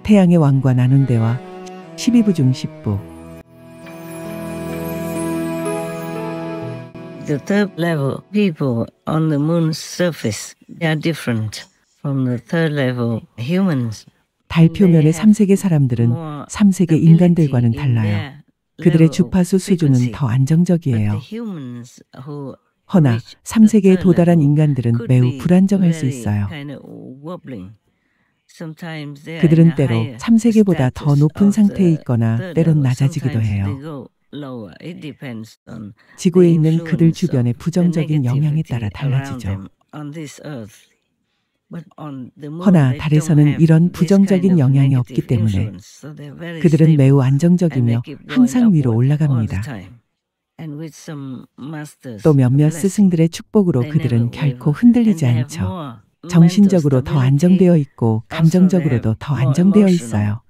태양의 왕과 나눈 대화 12부 중 10부. The third level people on the moon's surface, they are different from the third level humans. 달 표면의 3세계 사람들은 3세계 인간들과는 달라요. 그들의 주파수 수준은 더 안정적이에요. 허나 3세계에 도달한 인간들은 매우 불안정할 수 있어요. 그들은 때로 3세계보다 더 높은 상태에 있거나 때론 낮아지기도 해요. 지구에 있는 그들 주변의 부정적인 영향에 따라 달라지죠. 허나 달에서는 이런 부정적인 영향이 없기 때문에 그들은 매우 안정적이며 항상 위로 올라갑니다. 또 몇몇 스승들의 축복으로 그들은 결코 흔들리지 않죠. 정신적으로 더 안정되어 있고 감정적으로도 더 안정되어 있어요.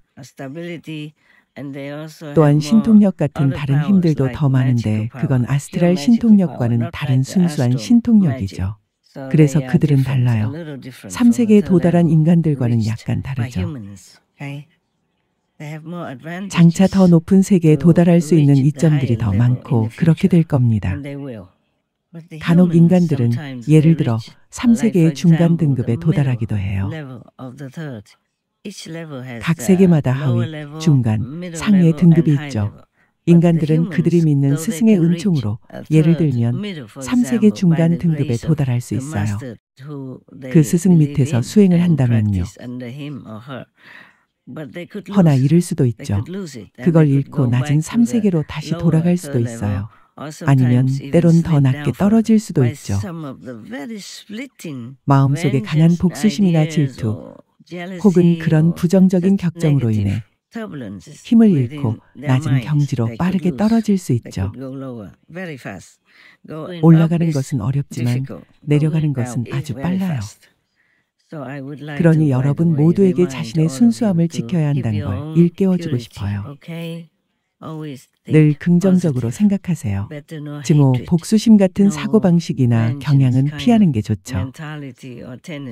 또한 신통력 같은 다른 힘들도 더 많은데 그건 아스트랄 신통력과는 다른 순수한 신통력이죠. 그래서 그들은 달라요. 3세계에 도달한 인간들과는 약간 다르죠. 장차 더 높은 세계에 도달할 수 있는 이점들이 더 많고 그렇게 될 겁니다. 간혹 인간들은 예를 들어 3세계의 중간 등급에 도달하기도 해요. 각 세계마다 하위, 중간, 상위의 등급이 있죠. 인간들은 그들이 믿는 스승의 은총으로 예를 들면 3세계 중간 등급에 도달할 수 있어요. 그 스승 밑에서 수행을 한다면요. 허나 잃을 수도 있죠. 그걸 잃고 낮은 3세계로 다시 돌아갈 수도 있어요. 아니면 때론 더 낮게 떨어질 수도 있죠. 마음속에 강한 복수심이나 질투, 혹은 그런 부정적인 격정으로 인해 힘을 잃고 낮은 경지로 빠르게 떨어질 수 있죠. 올라가는 것은 어렵지만 내려가는 것은 아주 빨라요. 그러니 여러분 모두에게 자신의 순수함을 지켜야 한다는 걸 일깨워주고 싶어요. 늘 긍정적으로 생각하세요. 증오, 복수심 같은 사고방식이나 경향은 피하는 게 좋죠.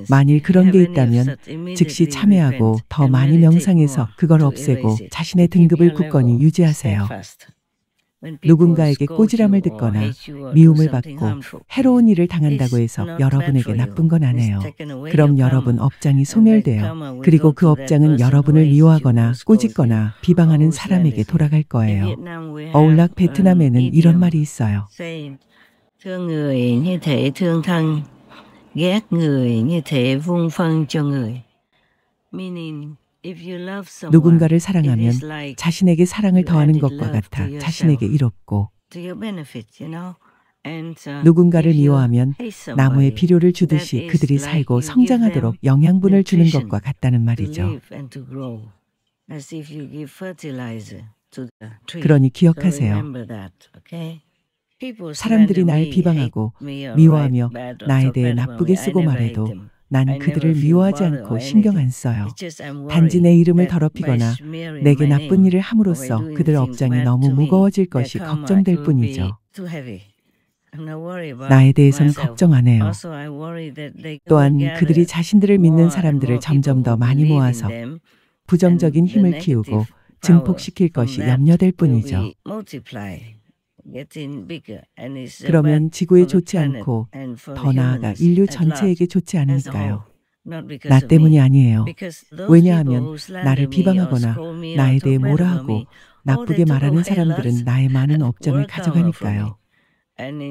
만일 그런 게 있다면 즉시 참회하고 더 많이 명상해서 그걸 없애고 자신의 등급을 굳건히 유지하세요. 누군가에게 꼬지람을 듣거나 미움을 받고 해로운 일을 당한다고 해서 여러분에게 나쁜 건 아니에요. 그럼 여러분 업장이 소멸돼요. 그리고 그 업장은 여러분을 미워하거나 꾸짖거나 비방하는 사람에게 돌아갈 거예요. 어울락 베트남에는 이런 말이 있어요. 누군가를 사랑하면 자신에게 사랑을 더하는 것과 같아 자신에게 이롭고, 누군가를 미워하면 나무에 비료를 주듯이 그들이 살고 성장하도록 영양분을 주는 것과 같다는 말이죠. 그러니 기억하세요. 사람들이 날 비방하고 미워하며 나에 대해 나쁘게 쓰고 말해도 난 그들을 미워하지 않고 신경 안 써요. 단지 내 이름을 더럽히거나 내게 나쁜 일을 함으로써 그들 업장이 너무 무거워질 것이 걱정될 뿐이죠. 나에 대해선 걱정 안 해요. 또한 그들이 자신들을 믿는 사람들을 점점 더 많이 모아서 부정적인 힘을 키우고 증폭시킬 것이 염려될 뿐이죠. 그러면 지구에 좋지 않고 더 나아가 인류 전체에게 좋지 않으니까요. 나 때문이 아니에요. 왜냐하면 나를 비방하거나 나에 대해 뭐라 하고 나쁘게 말하는 사람들은 나의 많은 업장을 가져가니까요.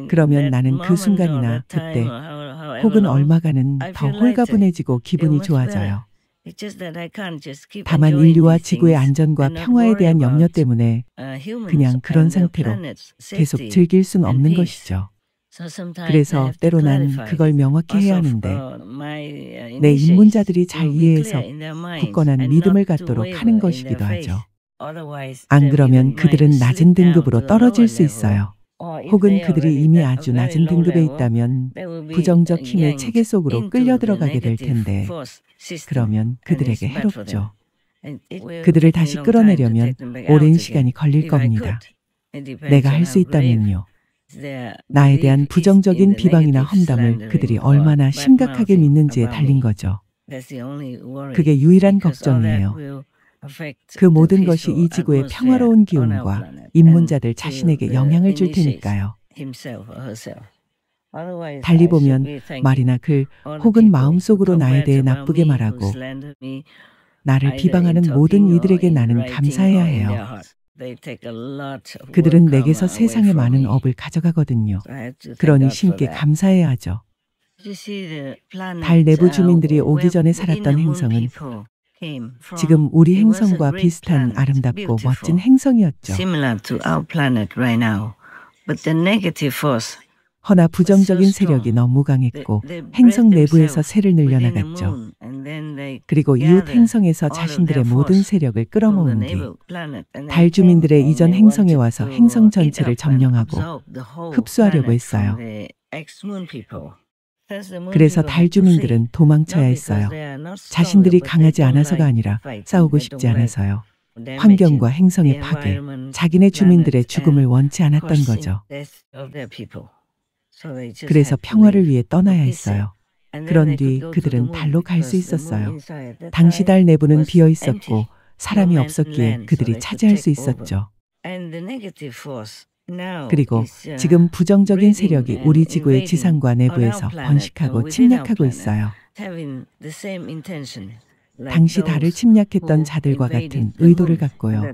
그러면 나는 그 순간이나 그때 혹은 얼마간은 더 홀가분해지고 기분이 좋아져요. 다만 인류와 지구의 안전과 평화에 대한 염려 때문에 그냥 그런 상태로 계속 즐길 순 없는 것이죠. 그래서 때로 난 그걸 명확히 해야 하는데 내 입문자들이 잘 이해해서 굳건한 믿음을 갖도록 하는 것이기도 하죠. 안 그러면 그들은 낮은 등급으로 떨어질 수 있어요. 혹은 그들이 이미 아주 낮은 등급에 있다면 부정적 힘의 체계 속으로 끌려 들어가게 될 텐데 그러면 그들에게 해롭죠. 그들을 다시 끌어내려면 오랜 시간이 걸릴 겁니다. 내가 할 수 있다면요. 나에 대한 부정적인 비방이나 험담을 그들이 얼마나 심각하게 믿는지에 달린 거죠. 그게 유일한 걱정이에요. 그 모든 것이 이 지구의 평화로운 기운과 입문자들 자신에게 영향을 줄 테니까요. 달리 보면 말이나 글 혹은 마음속으로 나에 대해 나쁘게 말하고 나를 비방하는 모든 이들에게 나는 감사해야 해요. 그들은 내게서 세상의 많은 업을 가져가거든요. 그러니 신께 감사해야 하죠. 달 내부 주민들이 오기 전에 살았던 행성은 지금 우리 행성과 비슷한 아름답고 멋진 행성이었죠. 허나 부정적인 세력이 너무 강했고 행성 내부에서 세를 늘려나갔죠. 그리고 이웃 행성에서 자신들의 모든 세력을 끌어모은 뒤 달 주민들의 이전 행성에 와서 행성 전체를 점령하고 흡수하려고 했어요. 그래서 달 주민들은 도망쳐야 했어요. 자신들이 강하지 않아서가 아니라 싸우고 싶지 않아서요. 환경과 행성의 파괴, 자기네 주민들의 죽음을 원치 않았던 거죠. 그래서 평화를 위해 떠나야 했어요. 그런 뒤 그들은 달로 갈 수 있었어요. 당시 달 내부는 비어 있었고 사람이 없었기에 그들이 차지할 수 있었죠. 그리고 지금 부정적인 세력이 우리 지구의 지상과 내부에서 번식하고 침략하고 있어요. 당시 달을 침략했던 자들과 같은 의도를 갖고요.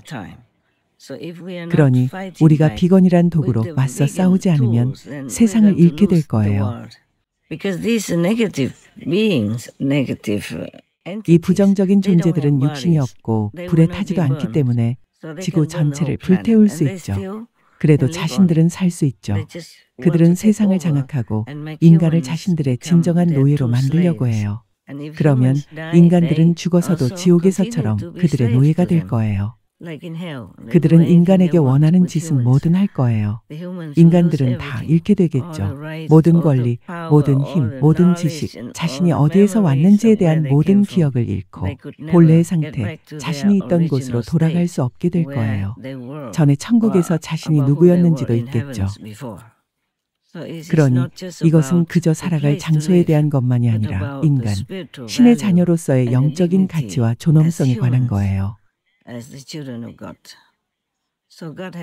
그러니 우리가 비건이란 도구로 맞서 싸우지 않으면 세상을 잃게 될 거예요. 이 부정적인 존재들은 육신이 없고 불에 타지도 않기 때문에 지구 전체를 불태울 수 있죠. 그래도 자신들은 살 수 있죠. 그들은 세상을 장악하고 인간을 자신들의 진정한 노예로 만들려고 해요. 그러면 인간들은 죽어서도 지옥에서처럼 그들의 노예가 될 거예요. 그들은 인간에게 원하는 짓은 뭐든 할 거예요. 인간들은 다 잃게 되겠죠. 모든 권리, 모든 힘, 모든 지식, 자신이 어디에서 왔는지에 대한 모든 기억을 잃고 본래의 상태, 자신이 있던 곳으로 돌아갈 수 없게 될 거예요. 전에 천국에서 자신이 누구였는지도 잊겠죠. 그러니 이것은 그저 살아갈 장소에 대한 것만이 아니라 인간, 신의 자녀로서의 영적인 가치와 존엄성에 관한 거예요.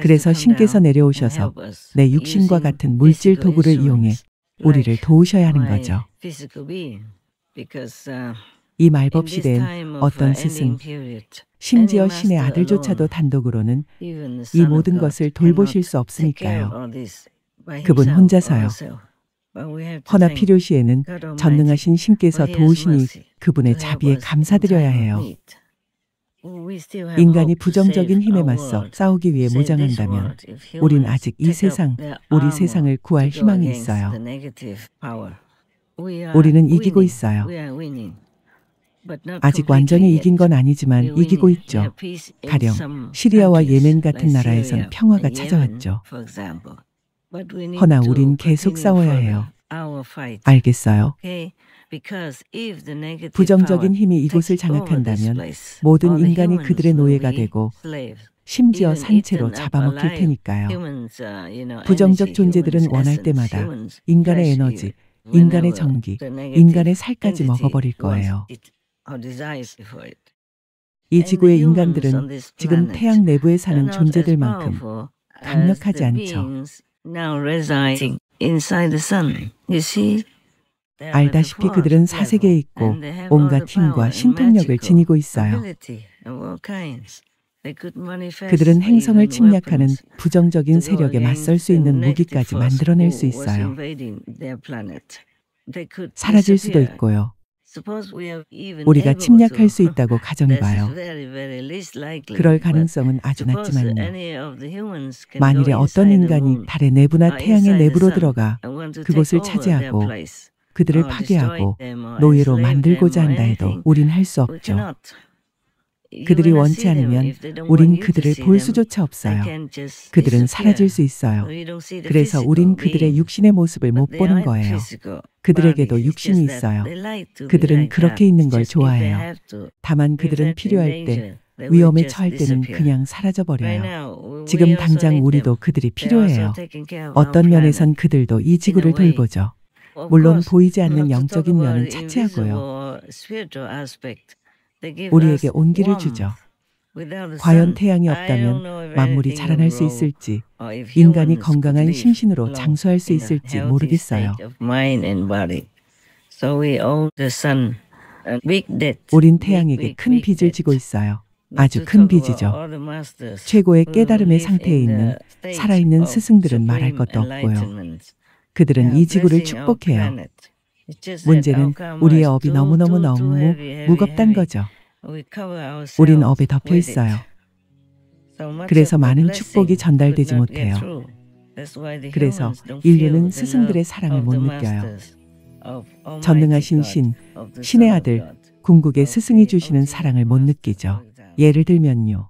그래서 신께서 내려오셔서 내 육신과 같은 물질 도구를 이용해 우리를 도우셔야 하는 거죠. 이 말법 시대엔 어떤 스승, 심지어 신의 아들조차도 단독으로는 이 모든 것을 돌보실 수 없으니까요. 그분 혼자서요. 허나 필요시에는 전능하신 신께서 도우시니 그분의 자비에 감사드려야 해요. 인간이 부정적인 힘에 맞서 싸우기 위해 무장한다면 우린 아직 이 세상, 우리 세상을 구할 희망이 있어요. 우리는 이기고 있어요. 아직 완전히 이긴 건 아니지만 이기고 있죠. 가령 시리아와 예멘 같은 나라에선 평화가 찾아왔죠. 허나 우린 계속 싸워야 해요. 알겠어요? 부정적인 힘이 이곳을 장악한다면 모든 인간이 그들의 노예가 되고 심지어 산채로 잡아먹힐 테니까요. 부정적 존재들은 원할 때마다 인간의 에너지, 인간의 전기, 인간의 살까지 먹어버릴 거예요. 이 지구의 인간들은 지금 태양 내부에 사는 존재들만큼 강력하지 않죠. 알다시피 그들은 사색에 있고 온갖 힘과 신통력을 지니고 있어요. 그들은 행성을 침략하는 부정적인 세력에 맞설 수 있는 무기까지 만들어낼 수 있어요. 사라질 수도 있고요. 우리가 침략할 수 있다고 가정해봐요. 그럴 가능성은 아주 낮지만요. 만일에 어떤 인간이 달의 내부나 태양의 내부로 들어가 그곳을 차지하고 그들을 파괴하고 노예로 만들고자 한다 해도 우린 할 수 없죠. 그들이 원치 않으면 우린 그들을 볼 수조차 없어요. 그들은 사라질 수 있어요. 그래서 우린 그들의 육신의 모습을 못 보는 거예요. 그들에게도 육신이 있어요. 그들은 그렇게 있는 걸 좋아해요. 다만 그들은 필요할 때, 위험에 처할 때는 그냥 사라져버려요. 지금 당장 우리도 그들이 필요해요. 어떤 면에선 그들도 이 지구를 돌보죠. 물론 보이지 않는 영적인 면은 차치하고요. 우리에게 온기를 주죠. 과연 태양이 없다면 만물이 자라날 수 있을지, 인간이 건강한 심신으로 장수할 수 있을지 모르겠어요. 우린 태양에게 큰 빚을 지고 있어요. 아주 큰 빚이죠. 최고의 깨달음의 상태에 있는 살아있는 스승들은 말할 것도 없고요. 그들은 이 지구를 축복해요. 문제는 우리의 업이 너무 무겁단 거죠. 우린 업에 덮여 있어요. 그래서 많은 축복이 전달되지 못해요. 그래서 인류는 스승들의 사랑을 못 느껴요. 전능하신 신의 아들, 궁극의 스승이 주시는 사랑을 못 느끼죠. 예를 들면요.